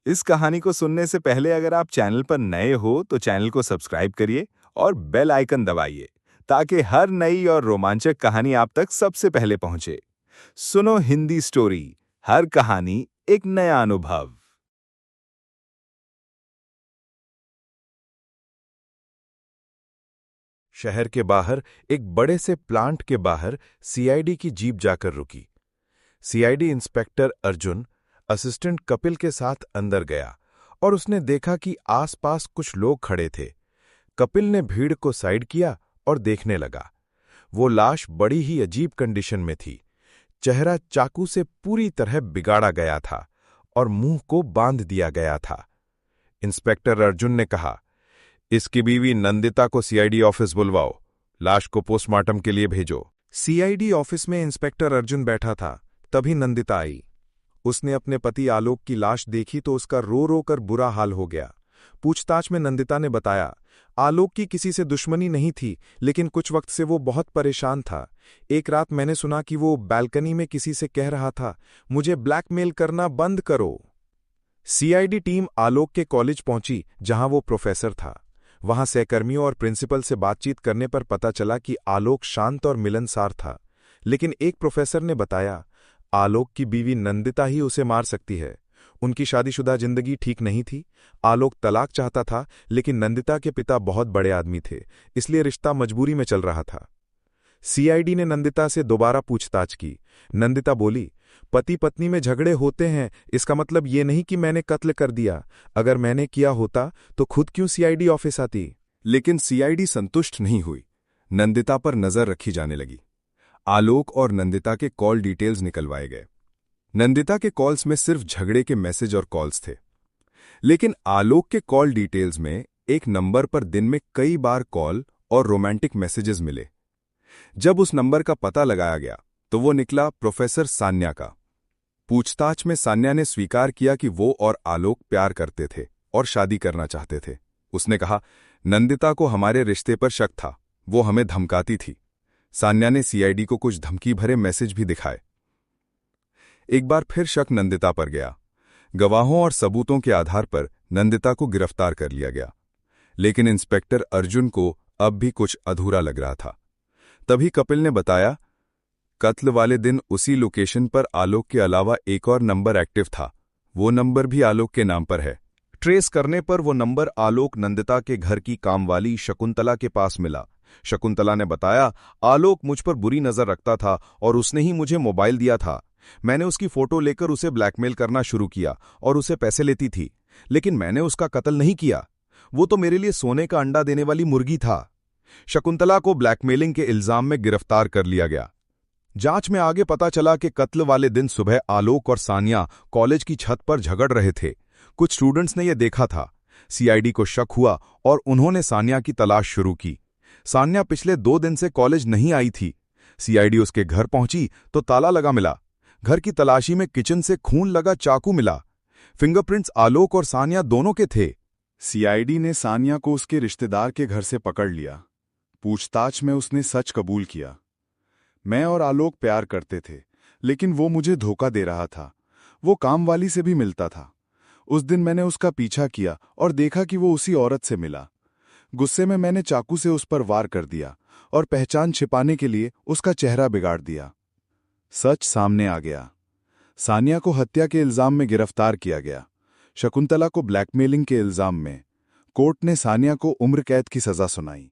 इस कहानी को सुनने से पहले अगर आप चैनल पर नए हो तो चैनल को सब्सक्राइब करिए और बेल आइकन दबाइए ताकि हर नई और रोमांचक कहानी आप तक सबसे पहले पहुंचे। सुनो हिंदी स्टोरी, हर कहानी एक नया अनुभव। शहर के बाहर एक बड़े से प्लांट के बाहर सीआईडी की जीप जाकर रुकी। CID inspector Arjun assistant Kapil के साथ अंदर गया और उसने देखा कि आसपास कुछ लोग खड़े थे। कपिल ने भीड़ को साइड किया और देखने लगा। वो लाश बड़ी ही अजीब कंडीशन में थी। चेहरा चाकू से पूरी तरह बिगाड़ा गया था और मुंह को बांध दिया गया था। इंस्पेक्टर अर्जुन ने कहा, इसकी बीवी नंदिता को सीआईडी ऑफिस बुलवाओ, लाश को पोस्टमार्टम के लिए भेजो। सीआईडी ऑफिस में इंस्पेक्टर अर्जुन बैठा था, तभी नंदिता आई। उसने अपने पति आलोक की लाश देखी तो उसका रो रो कर बुरा हाल हो गया। पूछताछ में नंदिता ने बताया, आलोक की किसी से दुश्मनी नहीं थी, लेकिन कुछ वक्त से वो बहुत परेशान था। एक रात मैंने सुना कि वो बालकनी में किसी से कह रहा था, मुझे ब्लैकमेल करना बंद करो। सीआईडी टीम आलोक के कॉलेज पहुंची, जहां वो प्रोफेसर था। वहां सहकर्मियों और प्रिंसिपल से बातचीत करने पर पता चला कि आलोक शांत और मिलनसार था, लेकिन एक प्रोफेसर ने बताया, आलोक की बीवी नंदिता ही उसे मार सकती है। उनकी शादीशुदा जिंदगी ठीक नहीं थी। आलोक तलाक चाहता था, लेकिन नंदिता के पिता बहुत बड़े आदमी थे, इसलिए रिश्ता मजबूरी में चल रहा था। सीआईडी ने नंदिता से दोबारा पूछताछ की। नंदिता बोली, पति पत्नी में झगड़े होते हैं, इसका मतलब ये नहीं कि मैंने कत्ल कर दिया। अगर मैंने किया होता तो खुद क्यों सीआईडी ऑफिस आती। लेकिन सीआईडी संतुष्ट नहीं हुई। नंदिता पर नजर रखी जाने लगी। आलोक और नंदिता के कॉल डिटेल्स निकलवाए गए। नंदिता के कॉल्स में सिर्फ झगड़े के मैसेज और कॉल्स थे, लेकिन आलोक के कॉल डिटेल्स में एक नंबर पर दिन में कई बार कॉल और रोमांटिक मैसेजेस मिले। जब उस नंबर का पता लगाया गया तो वो निकला प्रोफेसर सान्या का। पूछताछ में सान्या ने स्वीकार किया कि वो और आलोक प्यार करते थे और शादी करना चाहते थे। उसने कहा, नंदिता को हमारे रिश्ते पर शक था, वो हमें धमकाती थी। सान्या ने सीआईडी को कुछ धमकी भरे मैसेज भी दिखाए। एक बार फिर शक नंदिता पर गया। गवाहों और सबूतों के आधार पर नंदिता को गिरफ्तार कर लिया गया, लेकिन इंस्पेक्टर अर्जुन को अब भी कुछ अधूरा लग रहा था। तभी कपिल ने बताया, कत्ल वाले दिन उसी लोकेशन पर आलोक के अलावा एक और नंबर एक्टिव था। वो नंबर भी आलोक के नाम पर है। ट्रेस करने पर वो नंबर आलोक नंदिता के घर की कामवाली शकुंतला के पास मिला। शकुंतला ने बताया, आलोक मुझ पर बुरी नजर रखता था और उसने ही मुझे मोबाइल दिया था। मैंने उसकी फोटो लेकर उसे ब्लैकमेल करना शुरू किया और उसे पैसे लेती थी, लेकिन मैंने उसका कत्ल नहीं किया। वो तो मेरे लिए सोने का अंडा देने वाली मुर्गी था। शकुंतला को ब्लैकमेलिंग के इल्जाम में गिरफ्तार कर लिया गया। जांच में आगे पता चला कि कत्ल वाले दिन सुबह आलोक और सान्या कॉलेज की छत पर झगड़ रहे थे। कुछ स्टूडेंट्स ने यह देखा था। सीआईडी को शक हुआ और उन्होंने सान्या की तलाश शुरू की। सान्या पिछले 2 दिन से कॉलेज नहीं आई थी। सीआईडी उसके घर पहुंची तो ताला लगा मिला। घर की तलाशी में किचन से खून लगा चाकू मिला। फिंगरप्रिंट्स आलोक और सान्या दोनों के थे। सीआईडी ने सान्या को उसके रिश्तेदार के घर से पकड़ लिया। पूछताछ में उसने सच कबूल किया। मैं और आलोक प्यार करते थे, लेकिन वो मुझे धोखा दे रहा था। वो कामवाली से भी मिलता था। उस दिन मैंने उसका पीछा किया और देखा कि वो उसी औरत से मिला। गुस्से में मैंने चाकू से उस पर वार कर दिया और पहचान छिपाने के लिए उसका चेहरा बिगाड़ दिया। सच सामने आ गया। सान्या को हत्या के इल्जाम में गिरफ्तार किया गया। शकुंतला को ब्लैकमेलिंग के इल्जाम में। कोर्ट ने सान्या को उम्र कैद की सजा सुनाई।